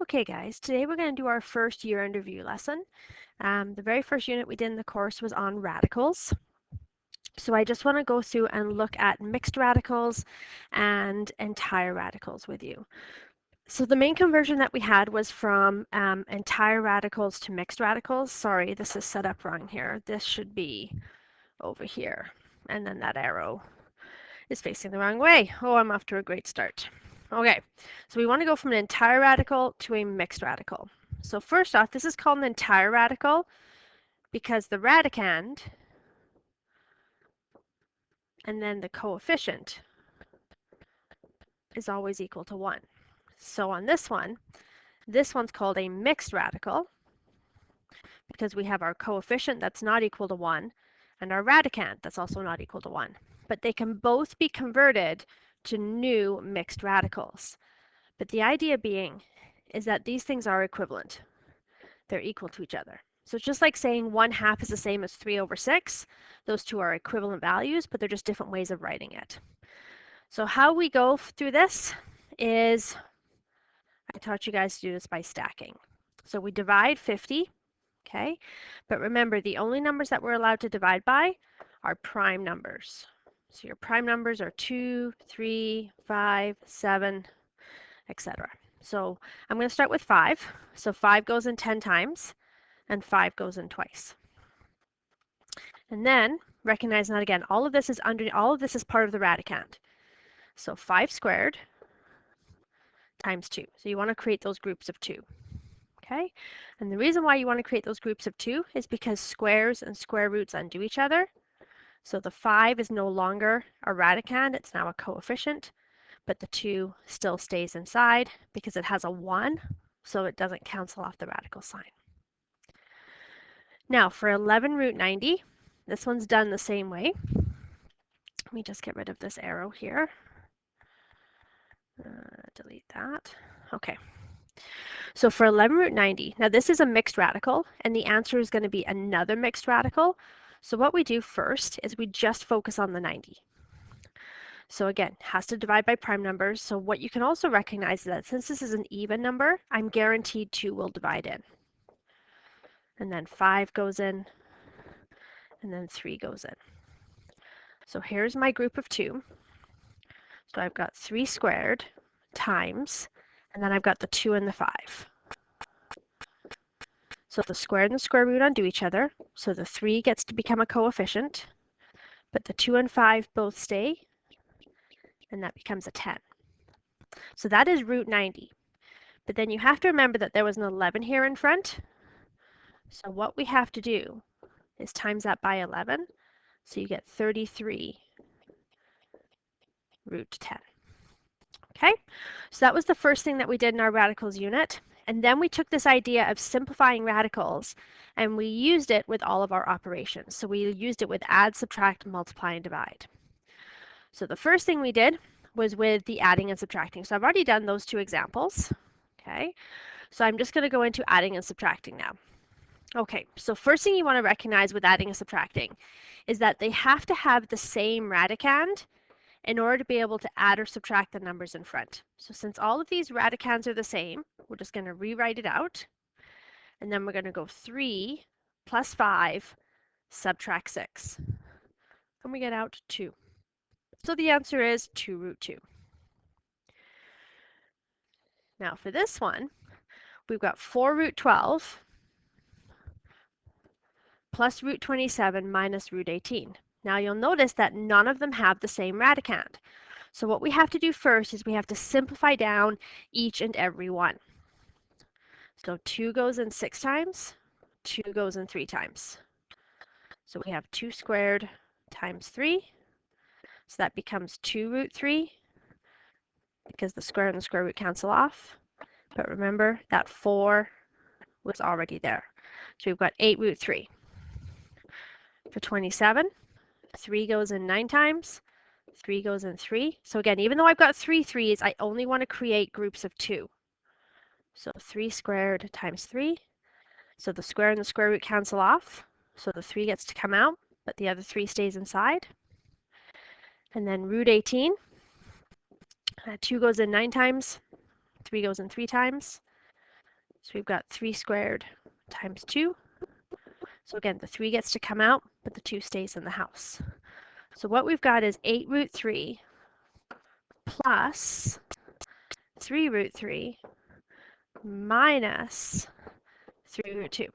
Okay guys, today we're going to do our first year in review lesson. The very first unit we did in the course was on radicals. So I just want to go through and look at mixed radicals and entire radicals with you. So the main conversion that we had was from entire radicals to mixed radicals. Sorry, this is set up wrong here. This should be over here. And then that arrow is facing the wrong way. Oh, I'm off to a great start. Okay, so we want to go from an entire radical to a mixed radical. So first off, this is called an entire radical because the radicand and then the coefficient is always equal to 1. So on this one's called a mixed radical because we have our coefficient that's not equal to 1 and our radicand that's also not equal to 1. But they can both be converted to new mixed radicals. But the idea being is that these things are equivalent. They're equal to each other. So it's just like saying 1/2 is the same as 3/6. Those two are equivalent values, but they're just different ways of writing it. So how we go through this is, I taught you guys to do this by stacking. So we divide 50, okay? But remember, the only numbers that we're allowed to divide by are prime numbers. So your prime numbers are 2, 3, 5, 7, etc. So I'm going to start with 5. So 5 goes in 10 times, and 5 goes in twice. And then recognize that again, all of this is part of the radicand. So 5 squared times 2. So you want to create those groups of 2. Okay? And the reason why you want to create those groups of 2 is because squares and square roots undo each other. So the 5 is no longer a radicand, it's now a coefficient. But the 2 still stays inside because it has a 1, so it doesn't cancel off the radical sign. Now for 11 root 90, this one's done the same way. Let me just get rid of this arrow here. Delete that. Okay. So for 11 root 90, now this is a mixed radical, and the answer is going to be another mixed radical. So what we do first is we just focus on the 90. So again, has to divide by prime numbers. So what you can also recognize is that since this is an even number, I'm guaranteed 2 will divide in. And then 5 goes in, and then 3 goes in. So here's my group of 2. So I've got 3 squared times, and then I've got the 2 and the 5. So the square and the square root undo each other. So the 3 gets to become a coefficient, but the 2 and 5 both stay, and that becomes a 10. So that is root 90. But then you have to remember that there was an 11 here in front. So what we have to do is times that by 11. So you get 33 root 10. Okay, so that was the first thing that we did in our radicals unit. And then we took this idea of simplifying radicals and we used it with all of our operations. So we used it with add, subtract, multiply, and divide. So the first thing we did was with the adding and subtracting. So I've already done those 2 examples. Okay, so I'm just going to go into adding and subtracting now. Okay, so first thing you want to recognize with adding and subtracting is that they have to have the same radicand in order to be able to add or subtract the numbers in front. So since all of these radicands are the same, we're just going to rewrite it out. And then we're going to go 3 plus 5 subtract 6. And we get out 2. So the answer is 2 root 2. Now for this one, we've got 4 root 12 plus root 27 minus root 18. Now you'll notice that none of them have the same radicand. So what we have to do first is we have to simplify down each and every one. So 2 goes in 6 times, 2 goes in 3 times. So we have 2 squared times 3. So that becomes 2 root 3 because the square and the square root cancel off. But remember that 4 was already there. So we've got 8 root 3. For 27, 3 goes in 9 times, 3 goes in 3. So again, even though I've got 3 3's, I only want to create groups of 2. So 3 squared times 3. So the square and the square root cancel off. So the 3 gets to come out, but the other 3 stays inside. And then root 18. 2 goes in 9 times, 3 goes in 3 times. So we've got 3 squared times 2. So again, the 3 gets to come out, but the 2 stays in the house. So what we've got is 8 root 3 plus 3 root 3 minus 3 root 2.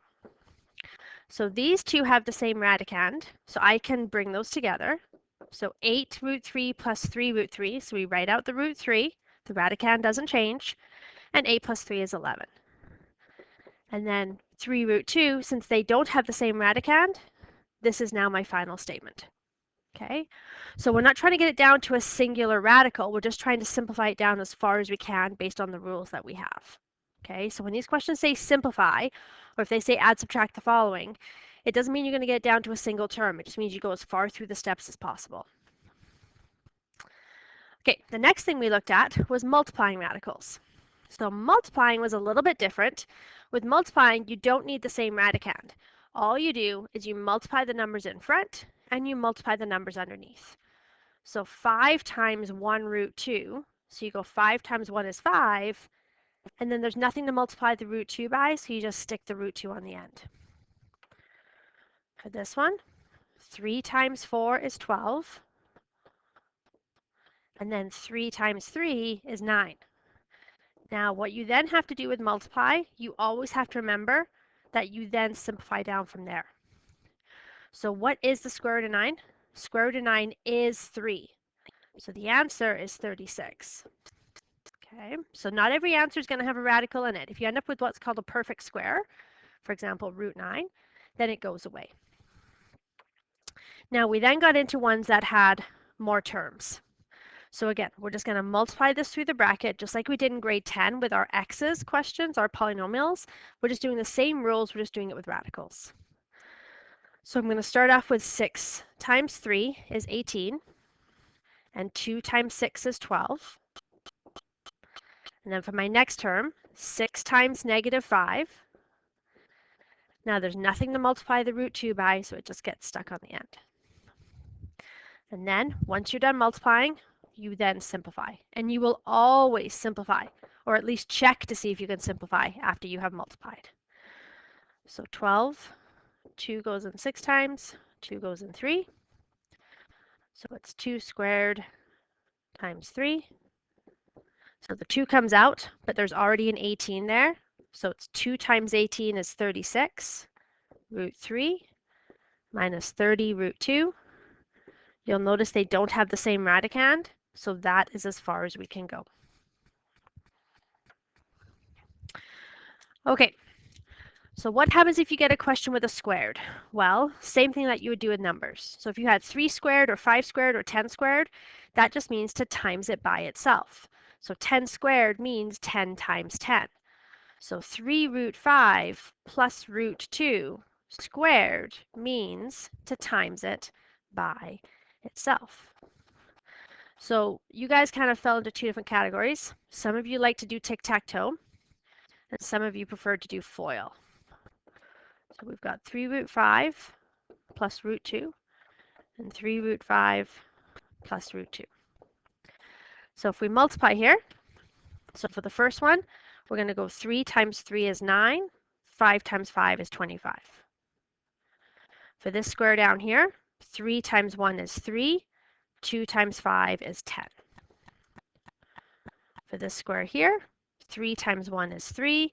So these two have the same radicand, so I can bring those together. So 8 root 3 plus 3 root 3, so we write out the root 3, the radicand doesn't change, and 8 plus 3 is 11. And then 3 root 2, since they don't have the same radicand, this is now my final statement. Okay, so we're not trying to get it down to a singular radical, we're just trying to simplify it down as far as we can based on the rules that we have. Okay, so when these questions say simplify, or if they say add, subtract the following, it doesn't mean you're going to get it down to a single term, it just means you go as far through the steps as possible. Okay, the next thing we looked at was multiplying radicals. So multiplying was a little bit different. With multiplying, you don't need the same radicand. All you do is you multiply the numbers in front and you multiply the numbers underneath. So 5 times 1 root 2, so you go 5 times 1 is 5, and then there's nothing to multiply the root 2 by, so you just stick the root 2 on the end. For this one, 3 times 4 is 12, and then 3 times 3 is 9. Now, what you then have to do with multiply, you always have to remember that you then simplify down from there. So what is the square root of 9? Square root of 9 is 3. So the answer is 36. Okay, so not every answer is going to have a radical in it. If you end up with what's called a perfect square, for example, root 9, then it goes away. Now we then got into ones that had more terms. So again, we're just going to multiply this through the bracket, just like we did in grade 10 with our x's questions, our polynomials. We're just doing the same rules, we're just doing it with radicals. So I'm going to start off with 6 times 3 is 18, and 2 times 6 is 12. And then for my next term, 6 times negative 5. Now there's nothing to multiply the root 2 by, so it just gets stuck on the end. And then once you're done multiplying, you then simplify. And you will always simplify, or at least check to see if you can simplify after you have multiplied. So 12, 2 goes in 6 times, 2 goes in 3. So it's 2 squared times 3. So the 2 comes out, but there's already an 18 there. So it's 2 times 18 is 36, root 3, minus 30 root 2. You'll notice they don't have the same radicand, so that is as far as we can go. Okay, so what happens if you get a question with a squared? Well, same thing that you would do with numbers. So if you had 3 squared or 5 squared or 10 squared, that just means to times it by itself. So 10 squared means 10 times 10. So 3 root 5 plus root 2 squared means to times it by itself. So you guys kind of fell into 2 different categories. Some of you like to do tic-tac-toe, and some of you prefer to do FOIL. So we've got 3 root 5 plus root 2, and 3 root 5 plus root 2. So if we multiply here, so for the first one, we're going to go 3 times 3 is 9, 5 times 5 is 25. For this square down here, 3 times 1 is 3, 2 times 5 is 10. For this square here, 3 times 1 is 3,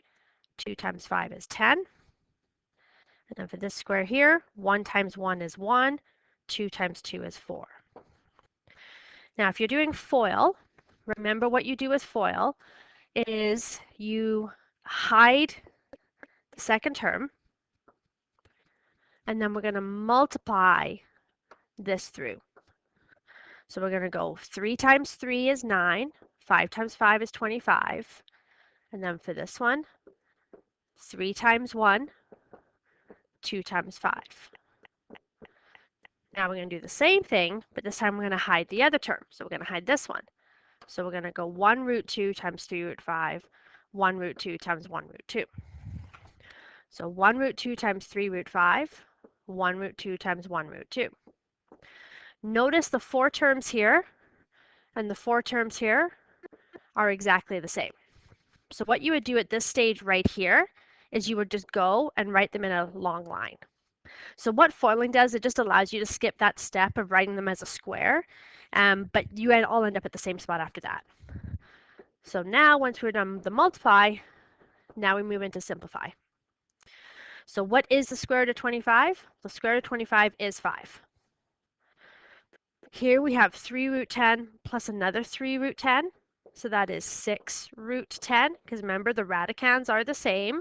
2 times 5 is 10. And then for this square here, 1 times 1 is 1, 2 times 2 is 4. Now if you're doing FOIL, remember what you do with FOIL is you hide the second term, and then we're going to multiply this through. So we're going to go 3 times 3 is 9, 5 times 5 is 25, and then for this one, 3 times 1, 2 times 5. Now we're going to do the same thing, but this time we're going to hide the other term. So we're going to hide this one. So we're going to go 1 root 2 times 3 root 5, 1 root 2 times 1 root 2. So 1 root 2 times 3 root 5, 1 root 2 times 1 root 2. Notice the 4 terms here and the 4 terms here are exactly the same. So what you would do at this stage right here is you would just go and write them in a long line. So what foiling does, it just allows you to skip that step of writing them as a square, but you all end up at the same spot after that. So now once we're done the multiply, now we move into simplify. So what is the square root of 25? The square root of 25 is 5. Here we have 3 root 10 plus another 3 root 10. So that is 6 root 10, because remember the radicands are the same.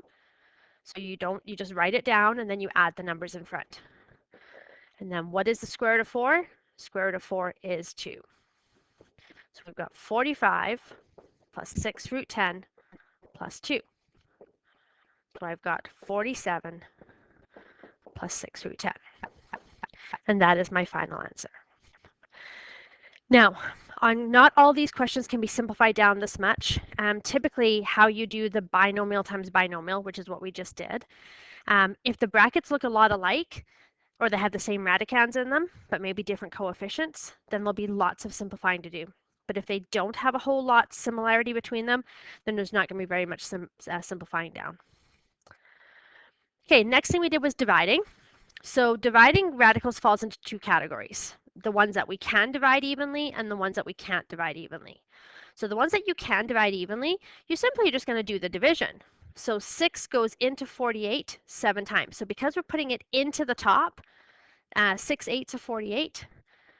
So you just write it down and then you add the numbers in front. And then what is the square root of 4? Square root of 4 is 2. So we've got 45 plus 6 root 10 plus 2. So I've got 47 plus 6 root 10. And that is my final answer. Now, not all these questions can be simplified down this much. Typically, how you do the binomial times binomial, which is what we just did, if the brackets look a lot alike, or they have the same radicands in them, but maybe different coefficients, then there'll be lots of simplifying to do. But if they don't have a whole lot similarity between them, then there's not going to be very much simplifying down. Okay, next thing we did was dividing. So dividing radicals falls into two categories. The ones that we can divide evenly and the ones that we can't divide evenly. So the ones that you can divide evenly, you're simply just going to do the division. So 6 goes into 48 7 times. So because we're putting it into the top, 6 eighths of 48.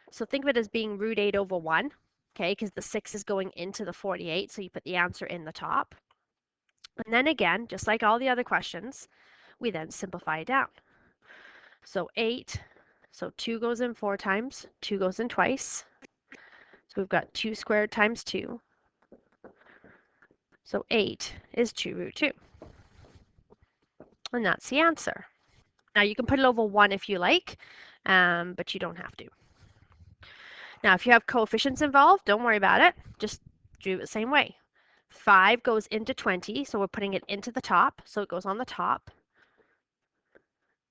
So think of it as being root 8 over 1, okay, because the 6 is going into the 48, so you put the answer in the top. And then again, just like all the other questions, we then simplify it down. So 8, so 2 goes in 4 times, 2 goes in twice. So we've got 2 squared times 2. So 8 is 2 root 2. And that's the answer. Now you can put it over 1 if you like, but you don't have to. Now if you have coefficients involved, don't worry about it. Just do it the same way. 5 goes into 20, so we're putting it into the top, so it goes on the top.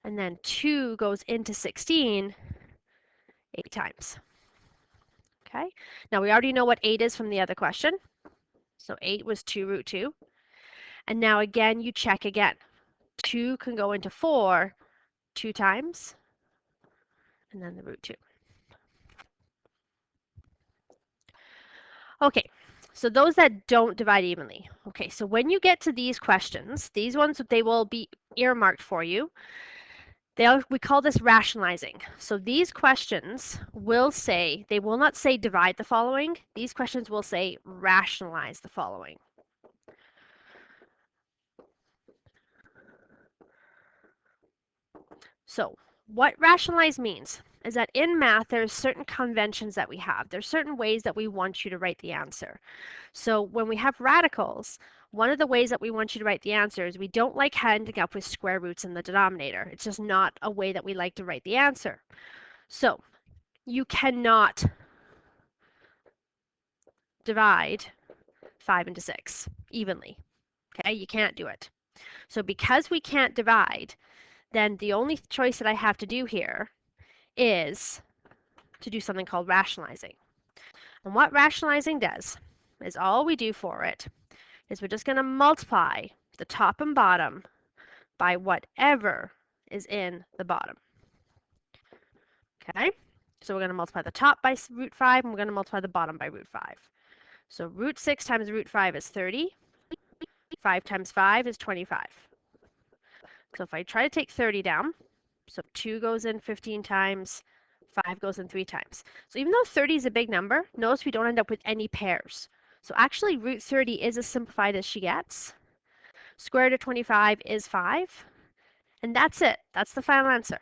And then 2 goes into 16 8 times. Okay, now we already know what 8 is from the other question. So 8 was 2 root 2. And now again, you check again. 2 can go into 4 2 times, and then the root 2. Okay, so those that don't divide evenly. Okay, so when you get to these questions, these ones, they will be earmarked for you. We call this rationalizing. So these questions will say, they will not say divide the following. These questions will say rationalize the following. So what rationalize means is that in math, there's certain conventions that we have. There's certain ways that we want you to write the answer. So when we have radicals, one of the ways that we want you to write the answer is we don't like ending up with square roots in the denominator. It's just not a way that we like to write the answer. So you cannot divide 5 into 6 evenly. Okay, you can't do it. So because we can't divide, then the only choice that I have to do here is to do something called rationalizing. And what rationalizing does is all we do for it is we're just going to multiply the top and bottom by whatever is in the bottom. Okay, so we're going to multiply the top by root 5 and we're going to multiply the bottom by root 5. So root 6 times root 5 is 30. 5 times 5 is 25. So if I try to take 30 down, so 2 goes in 15 times, 5 goes in 3 times. So even though 30 is a big number, notice we don't end up with any pairs. So actually root 30 is as simplified as she gets. Square root of 25 is 5. And that's it. That's the final answer.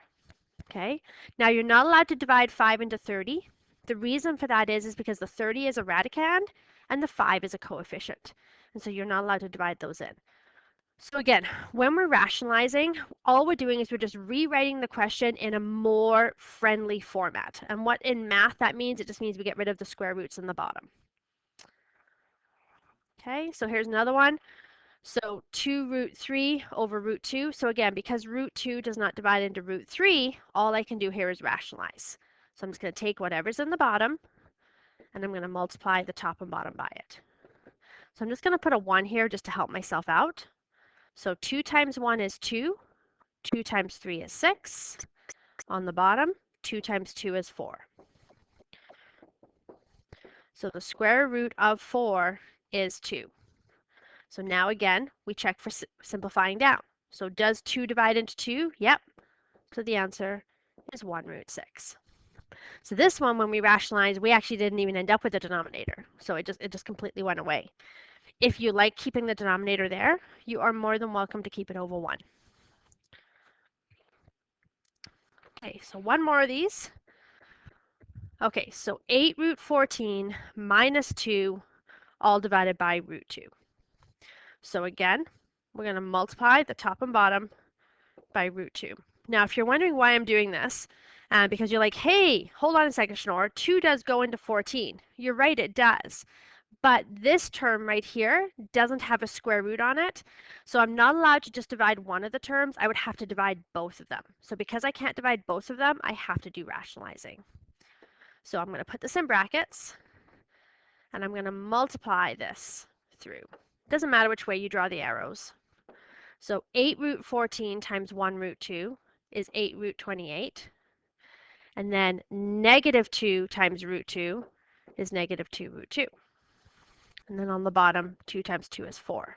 Okay. Now you're not allowed to divide 5 into 30. The reason for that is because the 30 is a radicand and the 5 is a coefficient. And so you're not allowed to divide those in. So again, when we're rationalizing, all we're doing is we're just rewriting the question in a more friendly format. And what in math that means, it just means we get rid of the square roots in the bottom. Okay, so here's another one. So 2 root 3 over root 2. So again, because root 2 does not divide into root 3, all I can do here is rationalize. So I'm just going to take whatever's in the bottom, and I'm going to multiply the top and bottom by it. So I'm just going to put a 1 here just to help myself out. So 2 times 1 is 2. 2 times 3 is 6. On the bottom, 2 times 2 is 4. So the square root of 4 is 2. So now again, we check for simplifying down. So does 2 divide into 2? Yep. So the answer is 1 root 6. So this one, when we rationalize, we actually didn't even end up with the denominator. So it just completely went away. If you like keeping the denominator there, you are more than welcome to keep it over 1. Okay, so one more of these. Okay, so 8 root 14 minus 2 all divided by root 2. So again, we're going to multiply the top and bottom by root 2. Now, if you're wondering why I'm doing this, because you're like, hey, hold on a second, Schnorr, 2 does go into 14. You're right, it does. But this term right here doesn't have a square root on it. So I'm not allowed to just divide one of the terms. I would have to divide both of them. So because I can't divide both of them, I have to do rationalizing. So I'm going to put this in brackets, and I'm going to multiply this through. Doesn't matter which way you draw the arrows. So 8 root 14 times 1 root 2 is 8 root 28. And then negative 2 times root 2 is negative 2 root 2. And then on the bottom, 2 times 2 is 4.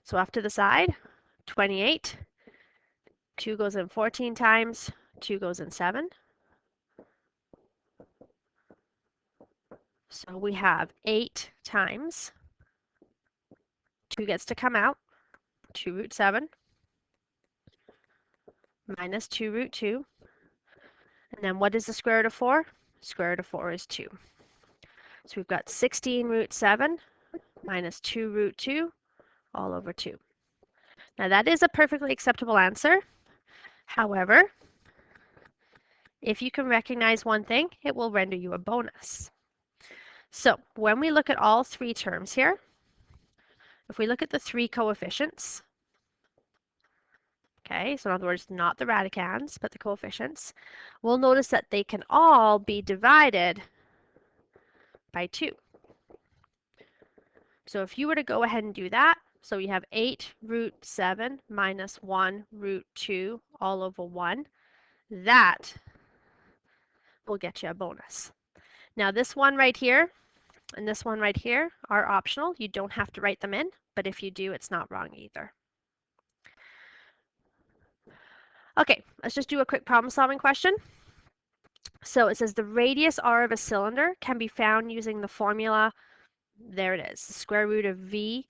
So off to the side, 28. 2 goes in 14 times, 2 goes in 7. So we have 8 times 2 gets to come out, 2 root 7 minus 2 root 2. And then what is the square root of 4? Square root of 4 is 2. So we've got 16 root 7 minus 2 root 2 all over 2. Now that is a perfectly acceptable answer. However, if you can recognize one thing, it will render you a bonus. So when we look at all three terms here, if we look at the three coefficients, okay, so in other words, not the radicands, but the coefficients, we'll notice that they can all be divided by 2. So if you were to go ahead and do that, so you have 8 root 7 minus 1 root 2 all over 1, that will get you a bonus. Now this one right here and this one right here are optional. You don't have to write them in, but if you do, it's not wrong either. Okay, let's just do a quick problem solving question. So it says the radius r of a cylinder can be found using the formula, there it is, the square root of v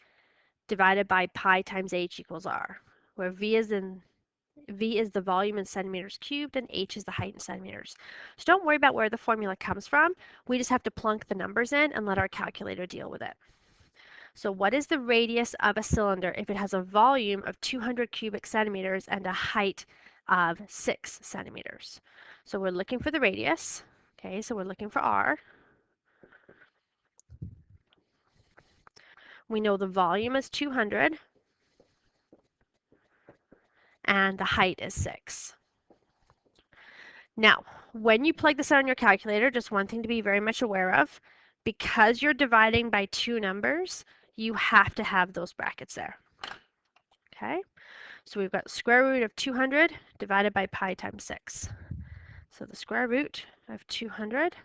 divided by pi times h equals r, where v is the volume in centimeters cubed and h is the height in centimeters. So don't worry about where the formula comes from. We just have to plunk the numbers in and let our calculator deal with it. So what is the radius of a cylinder if it has a volume of 200 cubic centimeters and a height of 6 centimeters? So we're looking for the radius. Okay, so we're looking for r. We know the volume is 200 and the height is 6. Now, when you plug this in on your calculator, just one thing to be very much aware of, because you're dividing by two numbers, you have to have those brackets there. Okay, so we've got square root of 200 divided by pi times 6. So the square root of 200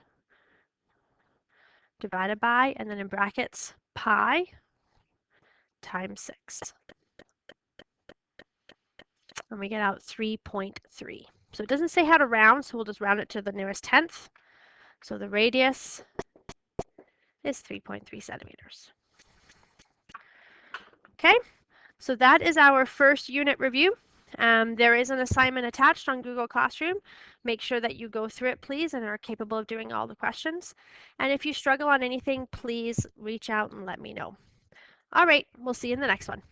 divided by, and then in brackets, pi times 6. And we get out 3.3. So it doesn't say how to round, so we'll just round it to the nearest tenth. So the radius is 3.3 centimeters. Okay, so that is our first unit review. There is an assignment attached on Google Classroom. Make sure that you go through it, please, and are capable of doing all the questions. And if you struggle on anything, please reach out and let me know. All right, we'll see you in the next one.